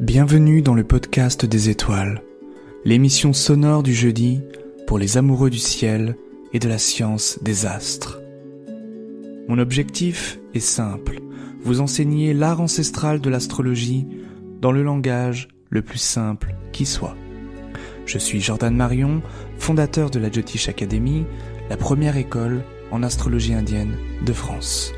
Bienvenue dans le podcast des étoiles, l'émission sonore du jeudi pour les amoureux du ciel et de la science des astres. Mon objectif est simple, vous enseigner l'art ancestral de l'astrologie dans le langage le plus simple qui soit. Je suis Jordan Marion, fondateur de la Jyotish Academy, la première école en astrologie indienne de France.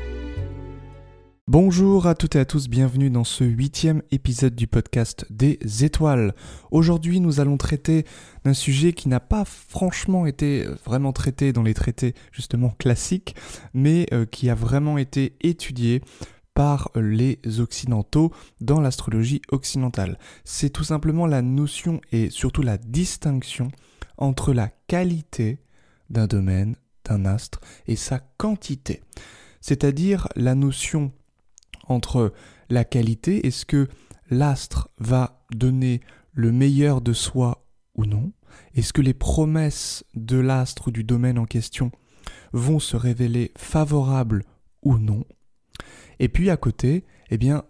Bonjour à toutes et à tous, bienvenue dans ce 8e épisode du podcast des étoiles. Aujourd'hui, nous allons traiter d'un sujet qui n'a pas franchement été vraiment traité dans les traités justement classiques, mais qui a vraiment été étudié par les occidentaux dans l'astrologie occidentale. C'est tout simplement la notion et surtout la distinction entre la qualité d'un domaine, d'un astre et sa quantité. C'est-à-dire la notion entre la qualité, est-ce que l'astre va donner le meilleur de soi ou non? Est-ce que les promesses de l'astre ou du domaine en question vont se révéler favorables ou non? Et puis à côté,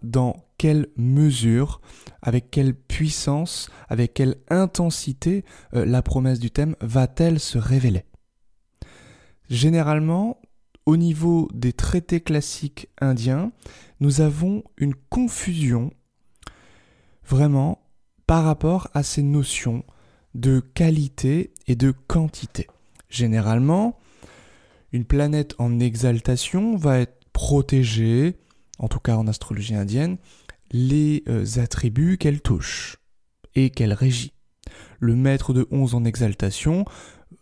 dans quelle mesure, avec quelle puissance, avec quelle intensité la promesse du thème va-t-elle se révéler? Généralement, au niveau des traités classiques indiens, nous avons une confusion vraiment par rapport à ces notions de qualité et de quantité. Généralement, une planète en exaltation va être protégée, en tout cas en astrologie indienne, les attributs qu'elle touche et qu'elle régit. Le maître de 11 en exaltation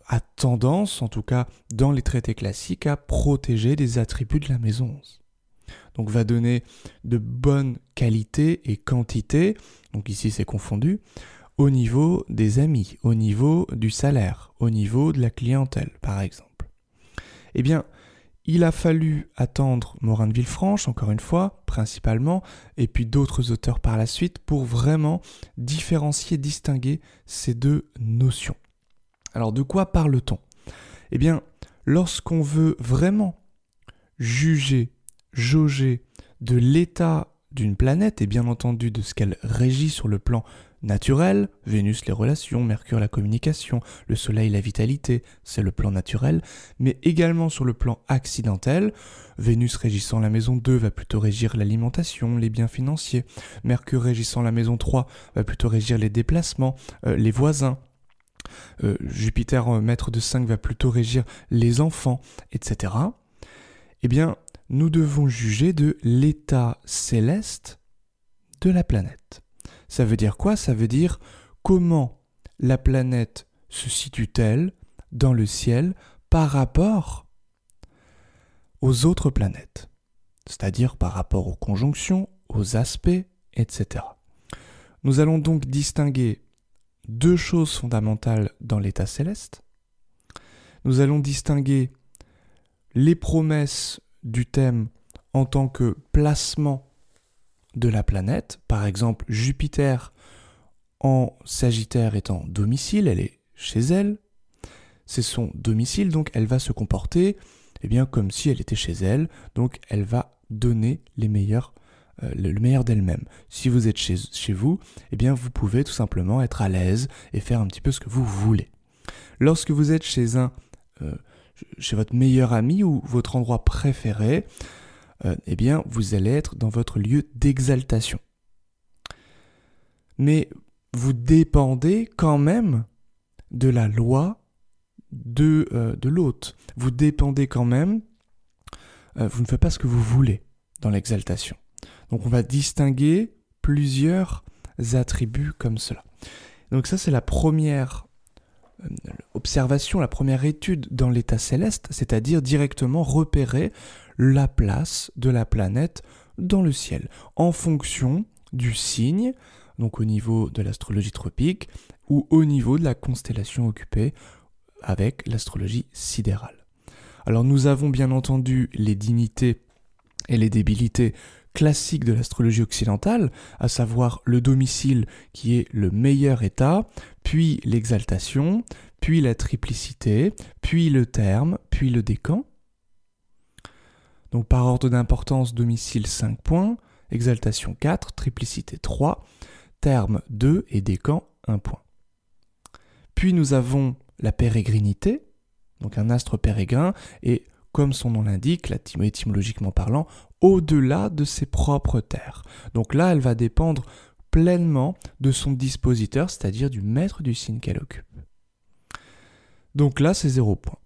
a tendance, en tout cas dans les traités classiques, à protéger des attributs de la maison 11. Donc va donner de bonnes qualités et quantités, donc ici c'est confondu, au niveau des amis, au niveau du salaire, au niveau de la clientèle par exemple. Il a fallu attendre Morin de Villefranche, encore une fois, principalement, et puis d'autres auteurs par la suite, pour vraiment différencier, distinguer ces deux notions. Alors de quoi parle-t-on? Lorsqu'on veut vraiment juger, jauger de l'état d'une planète, et bien entendu de ce qu'elle régit sur le plan naturel, Vénus les relations, Mercure la communication, le Soleil la vitalité, c'est le plan naturel, mais également sur le plan accidentel, Vénus régissant la maison 2 va plutôt régir l'alimentation, les biens financiers, Mercure régissant la maison 3 va plutôt régir les déplacements, les voisins, Jupiter, maître de 5, va plutôt régir les enfants, etc. Nous devons juger de l'état céleste de la planète. Ça veut dire quoi? Ça veut dire comment la planète se situe-t-elle dans le ciel par rapport aux autres planètes, c'est-à-dire par rapport aux conjonctions, aux aspects, etc. Nous allons donc distinguer deux choses fondamentales dans l'état céleste. Nous allons distinguer les promesses du thème en tant que placement de la planète. Par exemple, Jupiter en Sagittaire est en domicile, elle est chez elle. C'est son domicile, donc elle va se comporter comme si elle était chez elle. Donc elle va donner le meilleur d'elle-même. Si vous êtes chez vous, vous pouvez tout simplement être à l'aise et faire un petit peu ce que vous voulez. Lorsque vous êtes chez votre meilleur ami ou votre endroit préféré, vous allez être dans votre lieu d'exaltation. Mais vous dépendez quand même de la loi de l'hôte. Vous dépendez quand même, vous ne faites pas ce que vous voulez dans l'exaltation. Donc on va distinguer plusieurs attributs comme cela. Donc ça c'est la première observation, la première étude dans l'état céleste, c'est-à-dire directement repérer la place de la planète dans le ciel, en fonction du signe, donc au niveau de l'astrologie tropique, ou au niveau de la constellation occupée avec l'astrologie sidérale. Alors nous avons bien entendu les dignités et les débilités classiques de l'astrologie occidentale, à savoir le domicile qui est le meilleur état, puis l'exaltation, puis la triplicité, puis le terme, puis le décan. Donc par ordre d'importance, domicile 5 points, exaltation 4, triplicité 3, terme 2 et décan 1 point. Puis nous avons la pérégrinité, donc un astre pérégrin, et comme son nom l'indique, étymologiquement parlant, au-delà de ses propres terres. Donc là, elle va dépendre pleinement de son dispositeur, c'est-à-dire du maître du signe qu'elle occupe. Donc là, c'est 0 point.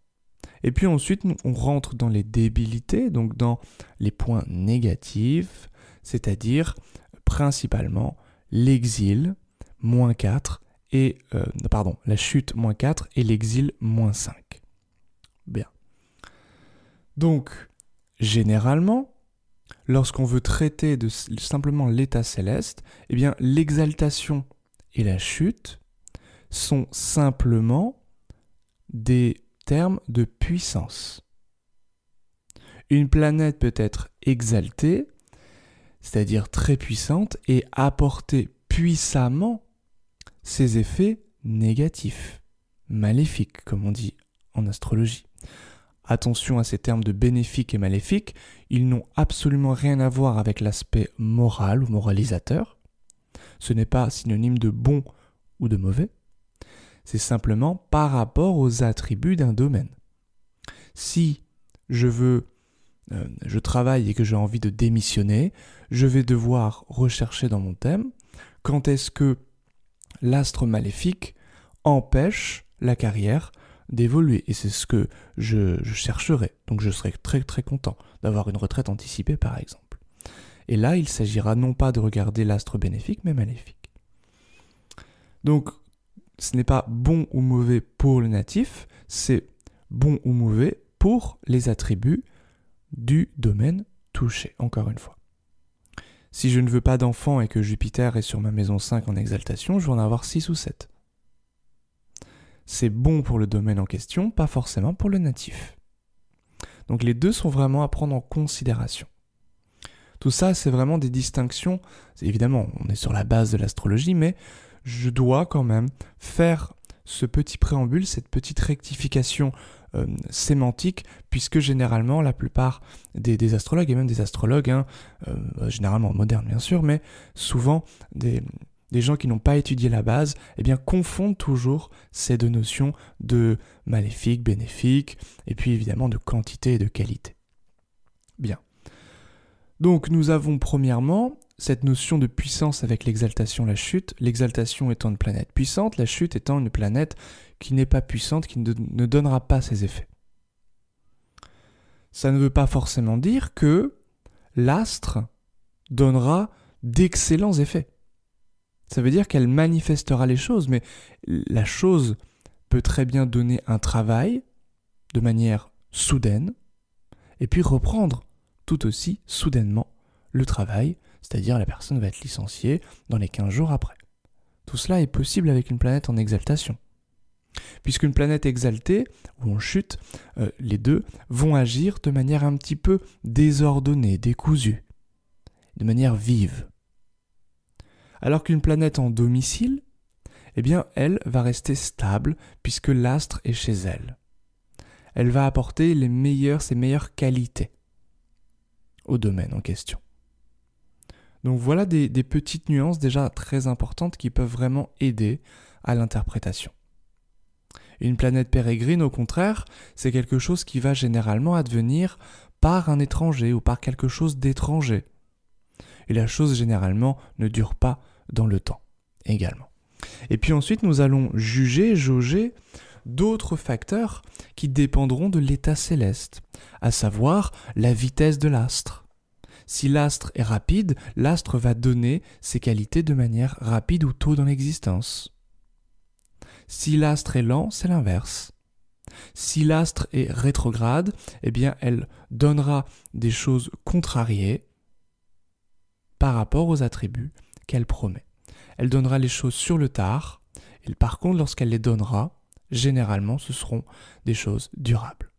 Et puis ensuite, on rentre dans les débilités, donc dans les points négatifs, c'est-à-dire principalement l'exil, moins 4, et la chute, moins 4, et l'exil, moins 5. Bien. Donc, généralement, lorsqu'on veut traiter de simplement l'état céleste, eh bien, l'exaltation et la chute sont simplement des termes de puissance. Une planète peut être exaltée, c'est-à-dire très puissante, et apporter puissamment ses effets négatifs, maléfiques, comme on dit en astrologie. Attention à ces termes de bénéfique et maléfique, ils n'ont absolument rien à voir avec l'aspect moral ou moralisateur. Ce n'est pas synonyme de bon ou de mauvais. C'est simplement par rapport aux attributs d'un domaine. Si je travaille et que j'ai envie de démissionner, je vais devoir rechercher dans mon thème quand est-ce que l'astre maléfique empêche la carrière d'évoluer. Et c'est ce que je chercherai. Donc je serai très très content d'avoir une retraite anticipée par exemple. Et là, il s'agira non pas de regarder l'astre bénéfique, mais maléfique. Donc, ce n'est pas bon ou mauvais pour le natif, c'est bon ou mauvais pour les attributs du domaine touché, encore une fois. Si je ne veux pas d'enfant et que Jupiter est sur ma maison 5 en exaltation, je vais en avoir 6 ou 7. C'est bon pour le domaine en question, pas forcément pour le natif. Donc les deux sont vraiment à prendre en considération. Tout ça, c'est vraiment des distinctions. Évidemment, on est sur la base de l'astrologie, mais je dois quand même faire ce petit préambule, cette petite rectification sémantique, puisque généralement, la plupart des astrologues, et même des astrologues, généralement modernes bien sûr, mais souvent des gens qui n'ont pas étudié la base, eh bien, confondent toujours ces deux notions de maléfique, bénéfique, et puis évidemment de quantité et de qualité. Bien. Donc nous avons premièrement cette notion de puissance avec l'exaltation, la chute, l'exaltation étant une planète puissante, la chute étant une planète qui n'est pas puissante, qui ne donnera pas ses effets. Ça ne veut pas forcément dire que l'astre donnera d'excellents effets. Ça veut dire qu'elle manifestera les choses, mais la chose peut très bien donner un travail de manière soudaine, et puis reprendre tout aussi soudainement le travail, c'est-à-dire la personne va être licenciée dans les 15 jours après. Tout cela est possible avec une planète en exaltation. Puisqu'une planète exaltée, ou en chute, les deux vont agir de manière un petit peu désordonnée, décousue, de manière vive. Alors qu'une planète en domicile, eh bien, elle va rester stable puisque l'astre est chez elle. Elle va apporter ses meilleures qualités au domaine en question. Donc voilà des petites nuances déjà très importantes qui peuvent vraiment aider à l'interprétation. Une planète pérégrine, au contraire, c'est quelque chose qui va généralement advenir par un étranger ou par quelque chose d'étranger. Et la chose généralement ne dure pas dans le temps également. Et puis ensuite, nous allons jauger d'autres facteurs qui dépendront de l'état céleste, à savoir la vitesse de l'astre. Si l'astre est rapide, l'astre va donner ses qualités de manière rapide ou tôt dans l'existence. Si l'astre est lent, c'est l'inverse. Si l'astre est rétrograde, eh bien, elle donnera des choses contrariées par rapport aux attributs qu'elle promet. Elle donnera les choses sur le tard, et par contre, lorsqu'elle les donnera, généralement, ce seront des choses durables.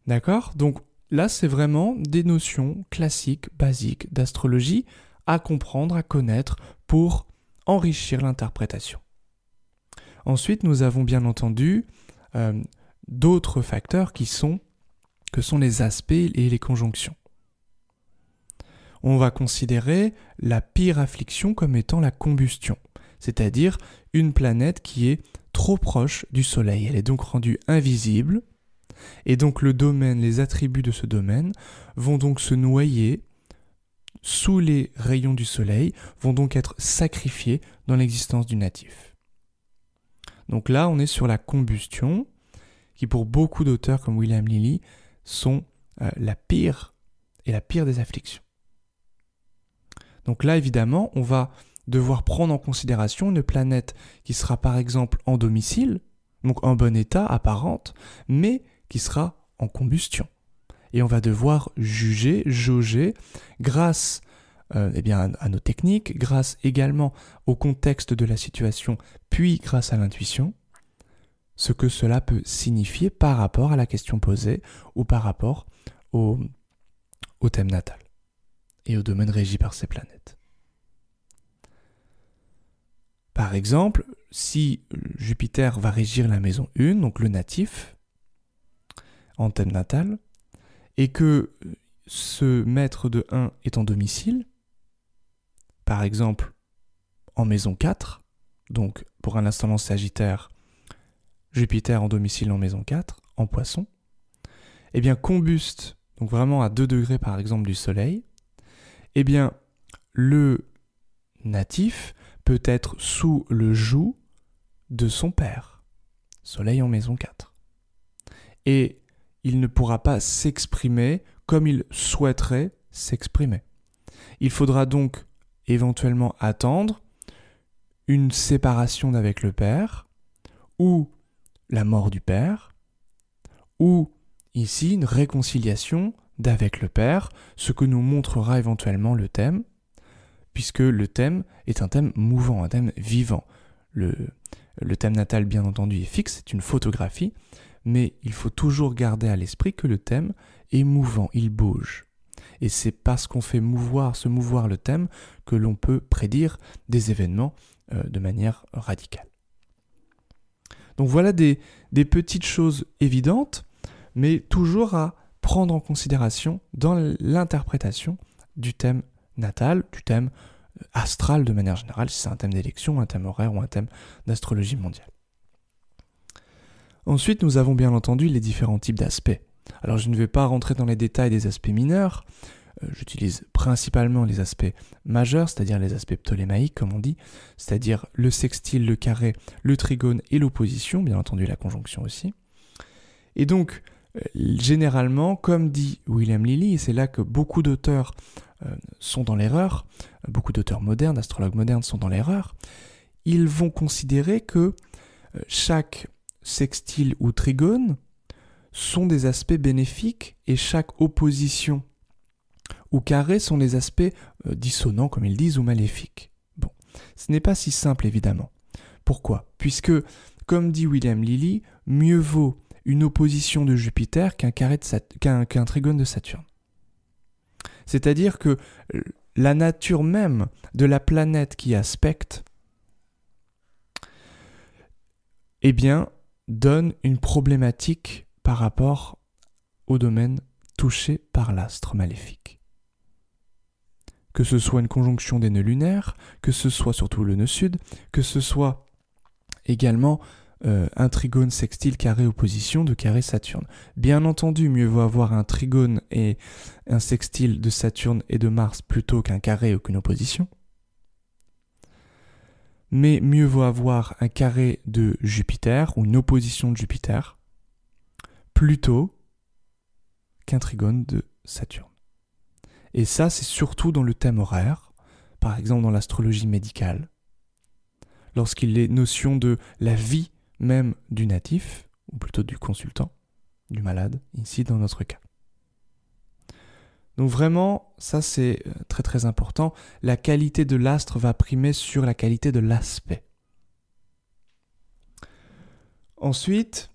D'accord ? Donc là, c'est vraiment des notions classiques, basiques d'astrologie à comprendre, à connaître pour enrichir l'interprétation. Ensuite, nous avons bien entendu d'autres facteurs que sont les aspects et les conjonctions. on va considérer la pire affliction comme étant la combustion, c'est-à-dire une planète qui est trop proche du Soleil. Elle est donc rendue invisible, et donc le domaine, les attributs de ce domaine vont donc se noyer sous les rayons du Soleil, vont donc être sacrifiés dans l'existence du natif. Donc là, on est sur la combustion, qui pour beaucoup d'auteurs comme William Lilly sont la pire des afflictions. Donc là, évidemment, on va devoir prendre en considération une planète qui sera par exemple en domicile, donc en bon état, apparente, mais qui sera en combustion. Et on va devoir juger, jauger, grâce à nos techniques, grâce également au contexte de la situation, puis grâce à l'intuition, ce que cela peut signifier par rapport à la question posée ou par rapport au thème natal et au domaine régi par ces planètes. Par exemple, si Jupiter va régir la maison 1, donc le natif, en thème natal, et que ce maître de 1 est en domicile, par exemple en maison 4, donc pour un ascendant Sagittaire, Jupiter en domicile en maison 4, en Poisson, eh bien combuste, donc vraiment à 2 degrés par exemple du Soleil, eh bien le natif peut être sous le joug de son père, Soleil en maison 4. Et il ne pourra pas s'exprimer comme il souhaiterait s'exprimer. Il faudra donc éventuellement attendre une séparation d'avec le père, ou la mort du père, ou ici une réconciliation d'avec le père, ce que nous montrera éventuellement le thème, puisque le thème est un thème mouvant, un thème vivant. Le thème natal, bien entendu, est fixe, c'est une photographie, mais il faut toujours garder à l'esprit que le thème est mouvant, il bouge. Et c'est parce qu'on fait se mouvoir le thème que l'on peut prédire des événements de manière radicale. Donc voilà des petites choses évidentes, mais toujours à prendre en considération dans l'interprétation du thème natal, du thème astral de manière générale, si c'est un thème d'élection, un thème horaire ou un thème d'astrologie mondiale. Ensuite, nous avons bien entendu les différents types d'aspects. Alors je ne vais pas rentrer dans les détails des aspects mineurs, j'utilise principalement les aspects majeurs, c'est-à-dire les aspects ptolémaïques comme on dit, c'est-à-dire le sextile, le carré, le trigone et l'opposition, bien entendu la conjonction aussi. Et donc, généralement, comme dit William Lilly, et c'est là que beaucoup d'auteurs sont dans l'erreur, beaucoup d'auteurs modernes, d'astrologues modernes sont dans l'erreur, ils vont considérer que chaque sextile ou trigone sont des aspects bénéfiques et chaque opposition ou carré sont des aspects dissonants, comme ils disent, ou maléfiques. Bon, ce n'est pas si simple évidemment. Pourquoi ? Puisque, comme dit William Lilly, mieux vaut une opposition de Jupiter qu'un trigone de Saturne. C'est-à-dire que la nature même de la planète qui aspecte, eh bien, donne une problématique par rapport au domaine touché par l'astre maléfique. Que ce soit une conjonction des nœuds lunaires, que ce soit surtout le nœud sud, que ce soit également un trigone sextile carré opposition de carré Saturne. Bien entendu, mieux vaut avoir un trigone et un sextile de Saturne et de Mars plutôt qu'un carré ou qu'une opposition. Mais mieux vaut avoir un carré de Jupiter ou une opposition de Jupiter plutôt qu'un trigone de Saturne. Et ça, c'est surtout dans le thème horaire, par exemple dans l'astrologie médicale, lorsqu'il est notion de la vie même du natif, ou plutôt du consultant, du malade, ici dans notre cas. Donc vraiment, ça c'est très très important, la qualité de l'astre va primer sur la qualité de l'aspect. Ensuite,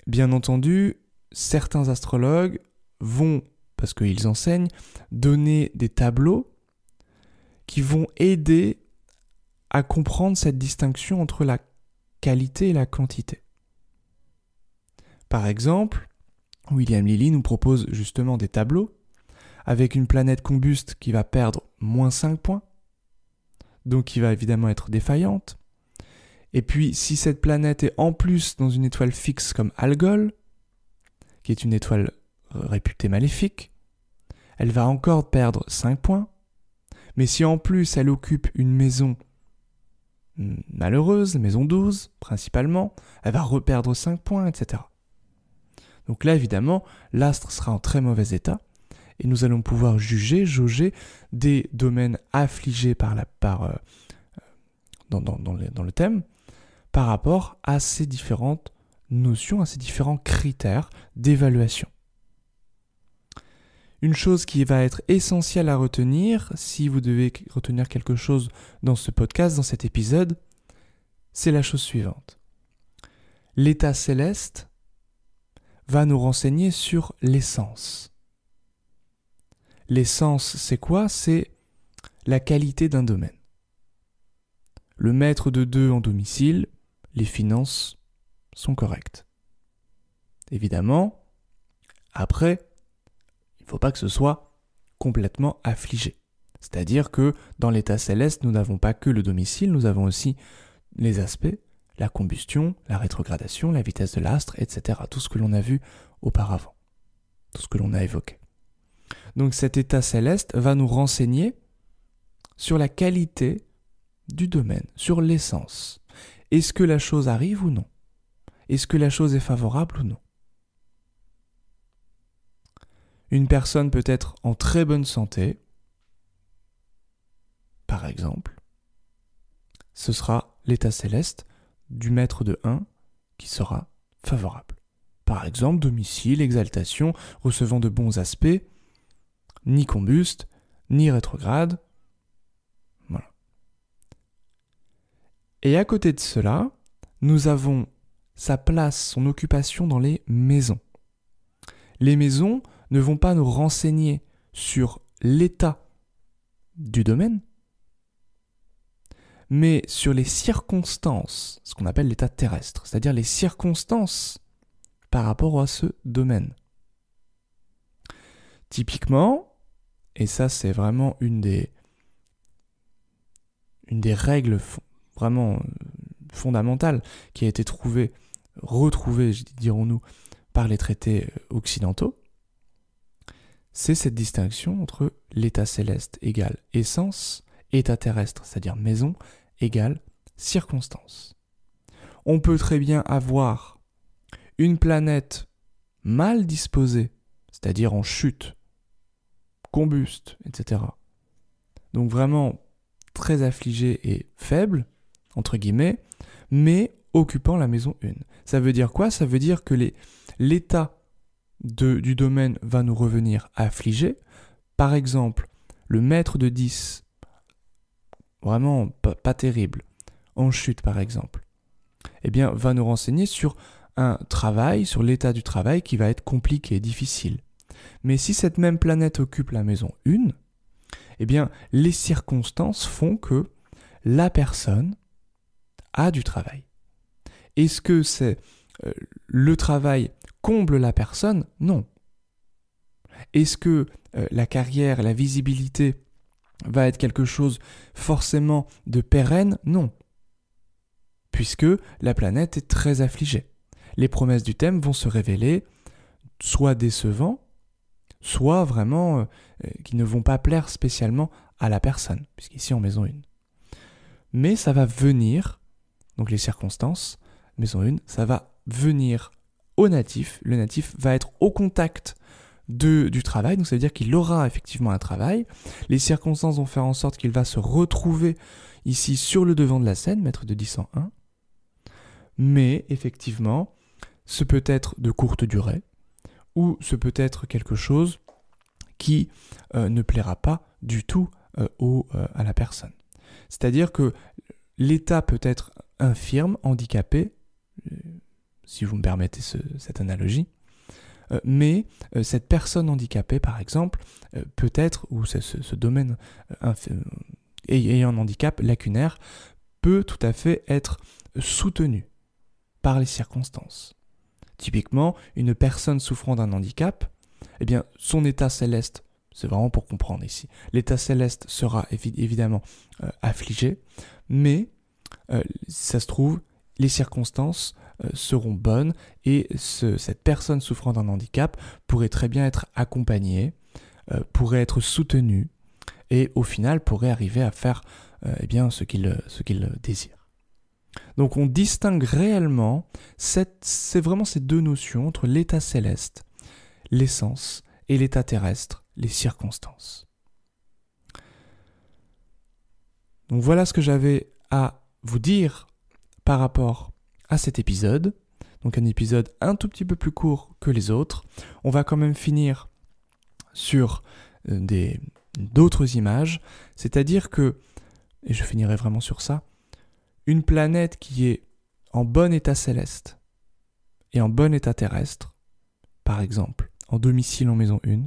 bien entendu, certains astrologues vont, parce qu'ils enseignent, donner des tableaux qui vont aider à comprendre cette distinction entre la qualité et la quantité. Par exemple, William Lilly nous propose justement des tableaux avec une planète combuste qui va perdre moins 5 points, donc qui va évidemment être défaillante. Et puis, si cette planète est en plus dans une étoile fixe comme Algol, qui est une étoile réputée maléfique, elle va encore perdre 5 points. Mais si en plus elle occupe une maison malheureuse, maison 12 principalement, elle va reperdre 5 points, etc. Donc là, évidemment, l'astre sera en très mauvais état et nous allons pouvoir jauger des domaines affligés dans le thème par rapport à ces différentes notions, à ces différents critères d'évaluation. Une chose qui va être essentielle à retenir, si vous devez retenir quelque chose dans ce podcast, dans cet épisode, c'est la chose suivante. L'état céleste va nous renseigner sur l'essence. L'essence, c'est quoi? C'est la qualité d'un domaine. Le maître de 2 en domicile, les finances sont correctes. Évidemment, après, il ne faut pas que ce soit complètement affligé. C'est-à-dire que dans l'état céleste, nous n'avons pas que le domicile, nous avons aussi les aspects, la combustion, la rétrogradation, la vitesse de l'astre, etc. Tout ce que l'on a vu auparavant, tout ce que l'on a évoqué. Donc cet état céleste va nous renseigner sur la qualité du domaine, sur l'essence. Est-ce que la chose arrive ou non? Est-ce que la chose est favorable ou non? Une personne peut être en très bonne santé, par exemple, ce sera l'état céleste du maître de 1 qui sera favorable. Par exemple, domicile, exaltation, recevant de bons aspects, ni combuste, ni rétrograde. Voilà. Et à côté de cela, nous avons sa place, son occupation dans les maisons. Les maisons ne vont pas nous renseigner sur l'état du domaine, mais sur les circonstances, ce qu'on appelle l'état terrestre, c'est-à-dire les circonstances par rapport à ce domaine. Typiquement, et ça c'est vraiment une des règles vraiment fondamentales qui a été retrouvée, dirons-nous, par les traités occidentaux, c'est cette distinction entre l'état céleste égale essence, état terrestre, c'est-à-dire maison, égale circonstance. On peut très bien avoir une planète mal disposée, c'est-à-dire en chute, combuste, etc. Donc vraiment très affligée et faible, entre guillemets, mais occupant la maison 1. Ça veut dire quoi? Ça veut dire que l'état du domaine va nous revenir affligé. Par exemple, le maître de 10, vraiment pas terrible, en chute par exemple, eh bien, va nous renseigner sur un travail, sur l'état du travail qui va être compliqué, difficile. Mais si cette même planète occupe la maison 1, eh bien, les circonstances font que la personne a du travail. Est-ce que c'est le travail comble la personne? Non. Est-ce que la carrière, la visibilité va être quelque chose forcément de pérenne? Non. Puisque la planète est très affligée. Les promesses du thème vont se révéler soit décevants, soit vraiment qui ne vont pas plaire spécialement à la personne, puisqu'ici en maison 1. Mais ça va venir, donc les circonstances, maison 1, ça va venir au natif. Le natif va être au contact du travail, donc ça veut dire qu'il aura effectivement un travail. Les circonstances vont faire en sorte qu'il va se retrouver ici sur le devant de la scène, maître de 10 en 1. Mais effectivement, ce peut être de courte durée, ou ce peut être quelque chose qui ne plaira pas du tout à la personne. C'est-à-dire que l'état peut être infirme, handicapé, si vous me permettez cette analogie, mais cette personne handicapée, par exemple, peut être, ou ce domaine ayant un handicap lacunaire, peut tout à fait être soutenu par les circonstances. Typiquement, une personne souffrant d'un handicap, eh bien, son état céleste C'est vraiment pour comprendre ici. L'état céleste sera évidemment affligé, mais si ça se trouve, les circonstances seront bonnes et cette personne souffrant d'un handicap pourrait très bien être accompagnée, pourrait être soutenue et au final pourrait arriver à faire ce qu'il désire. Donc on distingue réellement, c'est vraiment ces deux notions entre l'état céleste, l'essence, et l'état terrestre, les circonstances. Donc voilà ce que j'avais à vous dire par rapport à cet épisode. Donc un épisode un tout petit peu plus court que les autres. On va quand même finir sur d'autres images, c'est-à-dire que, et je finirai vraiment sur ça, une planète qui est en bon état céleste et en bon état terrestre, par exemple, en domicile en maison 1,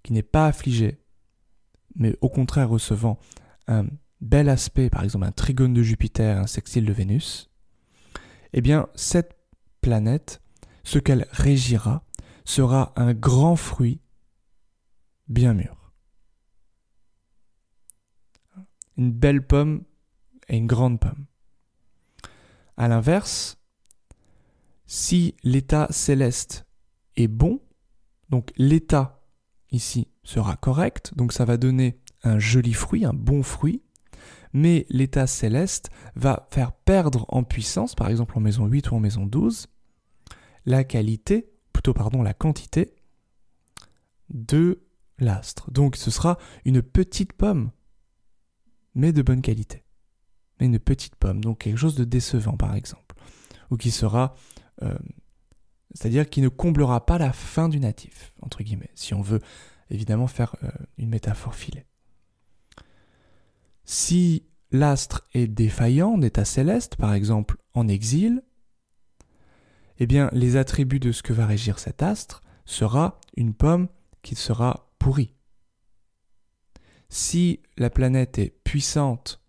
qui n'est pas affligée, mais au contraire recevant un bel aspect, par exemple un trigone de Jupiter, un sextile de Vénus, eh bien cette planète, ce qu'elle régira, sera un grand fruit bien mûr. Une belle pomme et une grande pomme. À l'inverse, si l'état céleste est bon, donc l'état ici sera correct, donc ça va donner un joli fruit, un bon fruit, mais l'état céleste va faire perdre en puissance, par exemple en maison 8 ou en maison 12, la quantité de l'astre. Donc ce sera une petite pomme, mais de bonne qualité. Mais une petite pomme, donc quelque chose de décevant par exemple, ou qui sera... c'est-à-dire qui ne comblera pas la fin du natif, entre guillemets, si on veut évidemment faire une métaphore filée. Si l'astre est défaillant d'état céleste, par exemple en exil, eh bien les attributs de ce que va régir cet astre sera une pomme qui sera pourrie. Si la planète est puissante,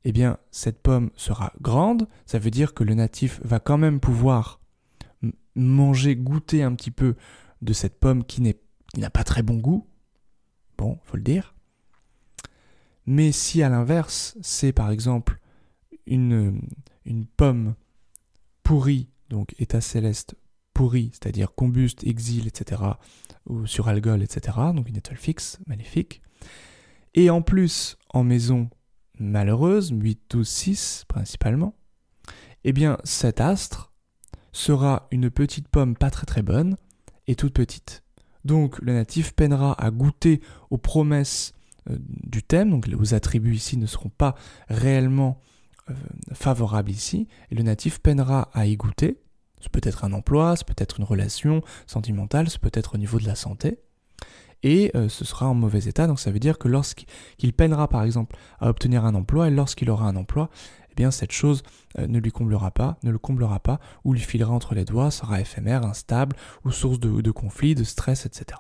eh bien cette pomme sera grande, ça veut dire que le natif va quand même pouvoir manger, goûter un petit peu de cette pomme qui n'a pas très bon goût, bon, faut le dire. Mais si à l'inverse, c'est par exemple une pomme pourrie, donc état céleste pourri, c'est-à-dire combuste, exil, etc., ou sur algol, etc., donc une étoile fixe, maléfique, et en plus en maison malheureuse, 8, 12, 6 principalement, eh bien cet astre sera une petite pomme pas très très bonne et toute petite. Donc le natif peinera à goûter aux promesses du thème, donc les attributs ici ne seront pas réellement favorables ici, et le natif peinera à y goûter. C'est peut-être un emploi, c'est peut-être une relation sentimentale, c'est peut-être au niveau de la santé, et ce sera en mauvais état, donc ça veut dire que lorsqu'il peinera par exemple à obtenir un emploi, et lorsqu'il aura un emploi, eh bien cette chose ne le comblera pas, ou lui filera entre les doigts, sera éphémère, instable, ou source de conflits, de stress, etc.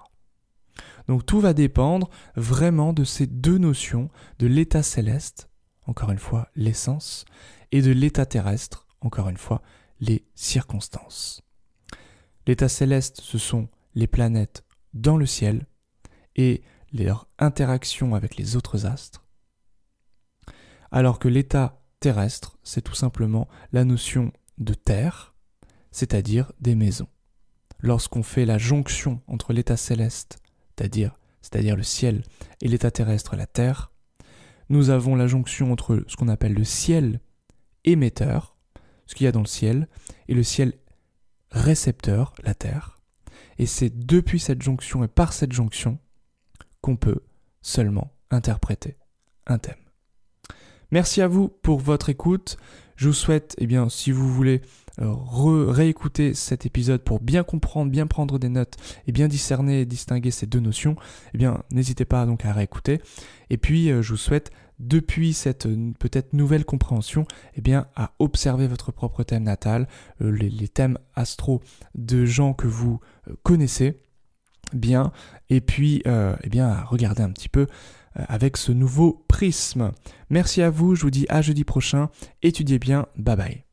Donc tout va dépendre vraiment de ces deux notions, de l'état céleste, encore une fois l'essence, et de l'état terrestre, encore une fois les circonstances. L'état céleste, ce sont les planètes dans le ciel et leur interaction avec les autres astres, alors que l'état terrestre, c'est tout simplement la notion de terre, c'est-à-dire des maisons. Lorsqu'on fait la jonction entre l'état céleste, c'est-à-dire le ciel, et l'état terrestre, la terre, nous avons la jonction entre ce qu'on appelle le ciel émetteur, ce qu'il y a dans le ciel, et le ciel récepteur, la terre. Et c'est depuis cette jonction et par cette jonction qu'on peut seulement interpréter un thème. Merci à vous pour votre écoute. Je vous souhaite, si vous voulez réécouter cet épisode pour bien comprendre, bien prendre des notes et bien discerner et distinguer ces deux notions, n'hésitez pas donc à réécouter. Et puis, je vous souhaite, depuis cette peut-être nouvelle compréhension, à observer votre propre thème natal, les thèmes astro de gens que vous connaissez bien, et puis à regarder un petit peu avec ce nouveau prisme. Merci à vous, je vous dis à jeudi prochain, étudiez bien, bye bye.